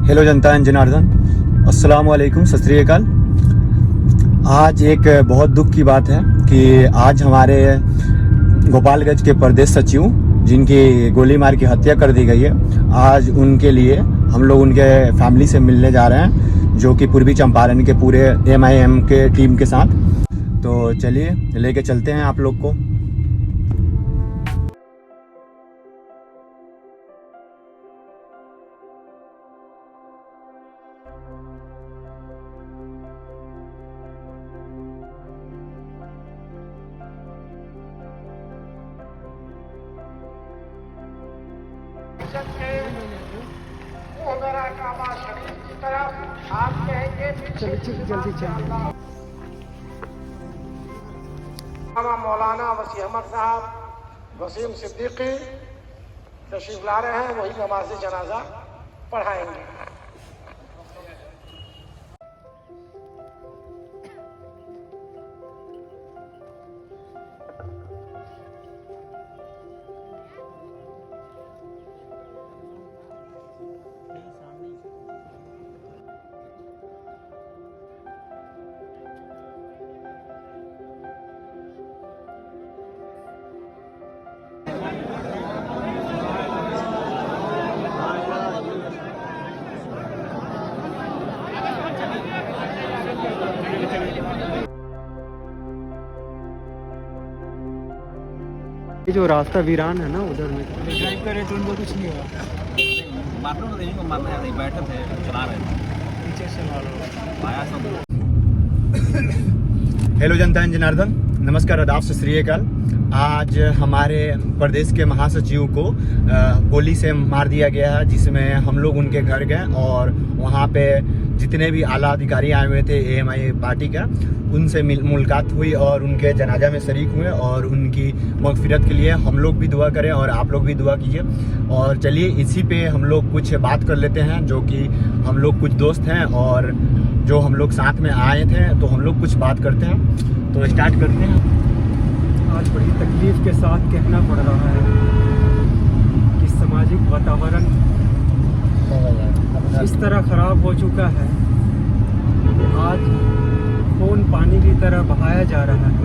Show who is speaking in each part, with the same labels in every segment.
Speaker 1: Hello Janata and Janardan, अस्सलाम वालेकुम, सत श्री अकाल। आज एक बहुत दुख की बात है कि आज हमारे गोपालगंज के प्रदेश सचिव जिनकी गोली मार की हत्या कर दी गई है, आज उनके लिए हम लोग उनके फैमिली से मिलने जा रहे हैं, जो कि पूर्वी चंपारण के पूरे MIM के टीम के साथ। तो चलिए लेके चलते हैं आप लोग को।
Speaker 2: जल्दी चलिए। मौलाना वसी अहमद साहब वसीम सिद्दीकी तशरीफ ला रहे हैं, वही नमाज जनाजा पढ़ाएंगे।
Speaker 3: ये जो रास्ता वीरान है ना, उधर में
Speaker 2: ड्राइव करे तो उनको कुछ नहीं हुआ।
Speaker 4: मारना तो नहीं, मारना है, बैठे थे चला रहे थे,
Speaker 2: पीछे से मारो
Speaker 4: आया सब।
Speaker 1: हेलो जनता एंड जनार्दन, नमस्कार, आदाब, सत श्री अकाल। आज हमारे प्रदेश के महासचिव को गोली से मार दिया गया है, जिसमें हम लोग उनके घर गए और वहाँ पे जितने भी आला अधिकारी आए हुए थे AMI पार्टी का, उनसे मुलाकात हुई और उनके जनाजा में शरीक हुए और उनकी मगफिरत के लिए हम लोग भी दुआ करें और आप लोग भी दुआ कीजिए। और चलिए इसी पे हम लोग कुछ बात कर लेते हैं, जो कि हम लोग कुछ दोस्त हैं और जो हम लोग साथ में आए थे, तो हम लोग कुछ बात करते हैं। तो स्टार्ट करते हैं।
Speaker 3: आज बड़ी तकलीफ के साथ कहना पड़ रहा है कि सामाजिक वातावरण इस तरह ख़राब हो चुका है कि आज खून पानी की तरह बहाया जा रहा है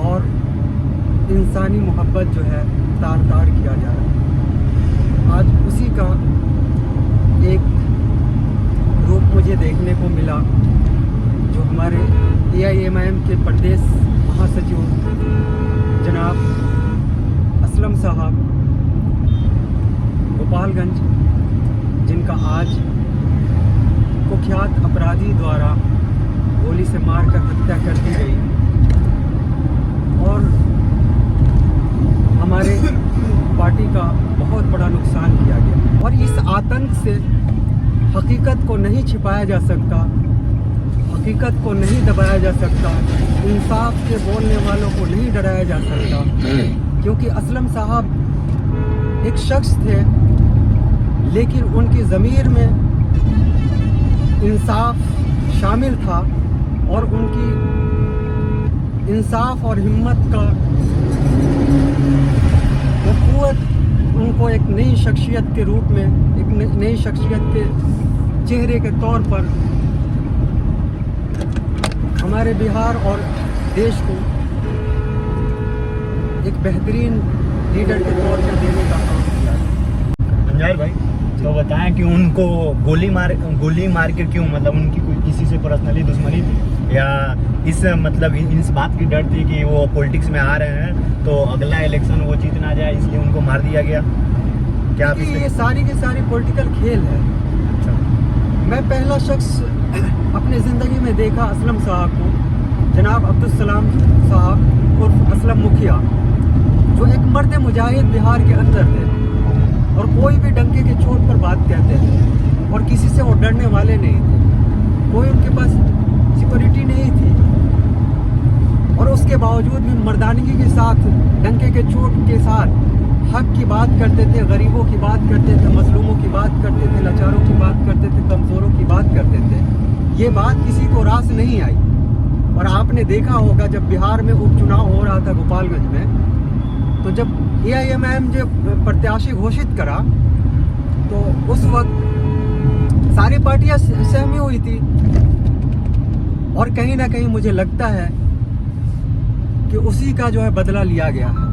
Speaker 3: और इंसानी मोहब्बत जो है तार तार किया जा रहा है। आज उसी का एक रूप मुझे देखने को मिला, जो हमारे AIMIM के प्रदेश महासचिव जनाब असलम साहब गोपालगंज, जिनका आज कुख्यात अपराधी द्वारा गोली से मारकर हत्या कर दी गई और हमारे पार्टी का बहुत बड़ा नुकसान किया गया। और इस आतंक से हकीकत को नहीं छिपाया जा सकता, हकीकत को नहीं दबाया जा सकता, इंसाफ के बोलने वालों को नहीं डराया जा सकता, क्योंकि असलम साहब एक शख्स थे, लेकिन उनकी ज़मीर में इंसाफ शामिल था और उनकी इंसाफ और हिम्मत का वो क़ुव्वत उनको एक नई शख्सियत के रूप में, एक नई शख्सियत के चेहरे के तौर पर हमारे बिहार और देश को एक बेहतरीन लीडर के तौर पर देने का काम किया।
Speaker 1: अंजार भाई, तो बताएं कि उनको गोली मार के क्यों, मतलब उनकी कोई किसी से पर्सनली दुश्मनी थी या इस मतलब इस बात की डर थी कि वो पॉलिटिक्स में आ रहे हैं तो अगला इलेक्शन वो जीत ना जाए, इसलिए उनको मार दिया गया? क्या आप
Speaker 3: ये सारी की सारी पॉलिटिकल खेल है।
Speaker 1: अच्छा।
Speaker 3: मैं पहला शख्स अपनी ज़िंदगी में देखा असलम साहब को, जनाब अब्दुल सलाम साहब उर्फ असलम मुखिया, जो एक मर्द मुजाहिद बिहार के अंदर थे और कोई भी डंके के चोट पर बात कहते थे और किसी से वो डरने वाले नहीं थे, कोई उनके पास सिक्योरिटी नहीं थी और उसके बावजूद भी मर्दानगी के साथ, डंके के चोट के साथ हक की बात करते थे, गरीबों की बात करते थे, मजलूमों की बात करते थे, लाचारों की बात करते थे, कमज़ोरों की बात करते थे। ये बात किसी को रास नहीं आई। और आपने देखा होगा जब बिहार में उपचुनाव हो रहा था गोपालगंज में, तो जब AIMIM जब प्रत्याशी घोषित करा तो उस वक्त सारी पार्टियां सहमी हुई थी। और कहीं ना कहीं मुझे लगता है कि उसी का जो है बदला लिया गया है।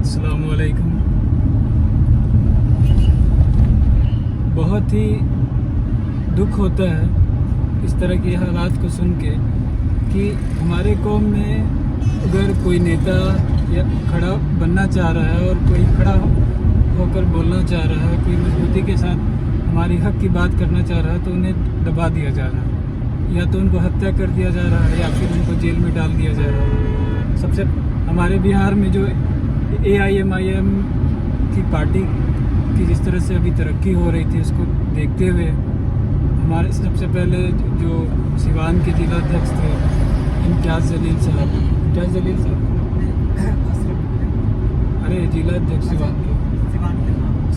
Speaker 5: अस्सलाम वालेकुम। बहुत ही दुख होता है इस तरह के हालात को सुन के कि हमारे कौम में अगर कोई नेता या खड़ा बनना चाह रहा है और कोई खड़ा होकर बोलना चाह रहा है, कोई मजबूती के साथ हमारी हक की बात करना चाह रहा है, तो उन्हें दबा दिया जा रहा है, या तो उनको हत्या कर दिया जा रहा है, या फिर उनको जेल में डाल दिया जा रहा है। सबसे हमारे बिहार में जो AIMIM की पार्टी की जिस तरह से अभी तरक्की हो रही थी, उसको देखते हुए हमारे सबसे पहले जो सिवान के जिलाध्यक्ष थे इम्तियाज़ जलील साहब, अरे जिलाध्यक्ष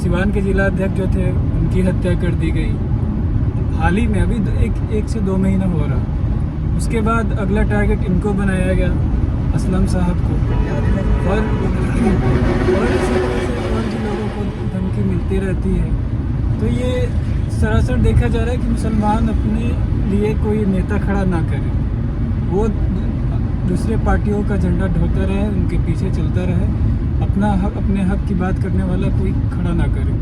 Speaker 5: सिवान के जिलाध्यक्ष जो थे, उनकी हत्या कर दी गई हाल ही में, अभी एक से 2 महीना हो रहा। उसके बाद अगला टारगेट इनको बनाया गया, असलम साहब को, और इसी तरह से और भी लोगों को धमकी मिलती रहती है। तो ये सरासर देखा जा रहा है कि मुसलमान अपने लिए कोई नेता खड़ा ना करे, वो दूसरे पार्टियों का झंडा ढोता रहे, उनके पीछे चलता रहे, अपने हक की बात करने वाला कोई खड़ा ना करे।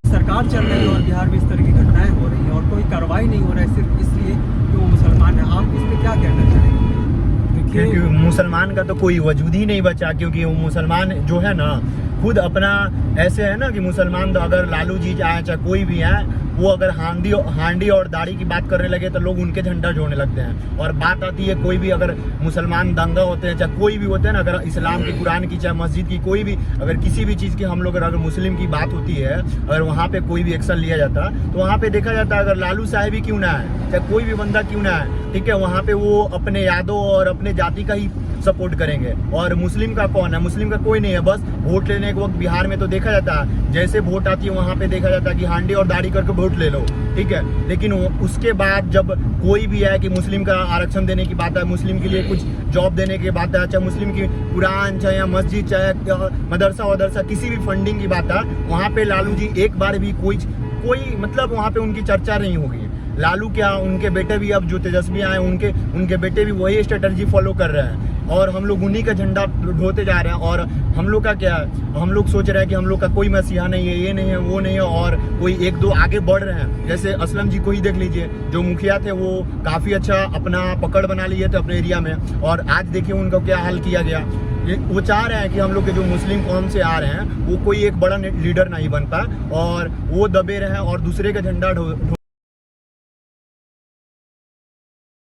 Speaker 3: सरकार चल रही है और बिहार में इस तरह की घटनाएं हो रही हैं और कोई कार्रवाई नहीं हो रहा है, सिर्फ इसलिए कि वो मुसलमान है। आप इस पर क्या कहना चाहेंगे?
Speaker 1: क्योंकि मुसलमान का तो कोई वजूद ही नहीं बचा, क्योंकि वो मुसलमान जो है ना खुद अपना ऐसे है ना कि मुसलमान तो अगर लालू जी आए चाहे कोई भी आए, वो अगर हांडी और दाढ़ी की बात करने लगे तो लोग उनके झंडा जोड़ने लगते हैं। और बात आती है कोई भी अगर मुसलमान दंगा होते हैं चाहे कोई भी होते हैं ना, अगर इस्लाम की, कुरान की, चाहे मस्जिद की, कोई भी अगर किसी भी चीज़ की हम लोग अगर मुस्लिम की बात होती है, अगर वहाँ पे कोई भी एक्शन लिया जाता तो वहाँ पे देखा जाता है अगर लालू साहब ही क्यों ना है, चाहे कोई भी बंदा क्यों ना है, ठीक है, वहाँ पे वो अपने यादों और अपने जाति का ही सपोर्ट करेंगे। और मुस्लिम का कौन है? मुस्लिम का कोई नहीं है। बस वोट लेने के वक्त बिहार में तो देखा जाता है जैसे वोट आती है वहाँ पे देखा जाता है कि हांडी और दाढ़ी करके वोट ले लो, ठीक है। लेकिन उसके बाद जब कोई भी है कि मुस्लिम का आरक्षण देने की बात है, मुस्लिम के लिए कुछ जॉब देने की बात है, चाहे मुस्लिम की कुरान चाहे मस्जिद चाहे मदरसा वदरसा किसी भी फंडिंग की बात है, वहाँ पे लालू जी एक बार भी कोई मतलब वहाँ पे उनकी चर्चा नहीं होगी। लालू क्या, उनके बेटे भी अब जो तेजस्वी आए उनके बेटे भी वही स्ट्रेटजी फॉलो कर रहे हैं और हम लोग उन्हीं का झंडा ढोते जा रहे हैं। और हम लोग का क्या है, हम लोग सोच रहे हैं कि हम लोग का कोई मसीहा नहीं है, ये नहीं है, वो नहीं है, और कोई एक दो आगे बढ़ रहे हैं। जैसे असलम जी को ही देख लीजिए, जो मुखिया थे वो काफ़ी अच्छा अपना पकड़ बना लिए थे अपने एरिया में, और आज देखिए उनका क्या हाल किया गया। वो चाह रहे हैं कि हम लोग के जो मुस्लिम कौम से आ रहे हैं वो कोई एक बड़ा लीडर नहीं बन पाए और वो दबे रहे और दूसरे का झंडा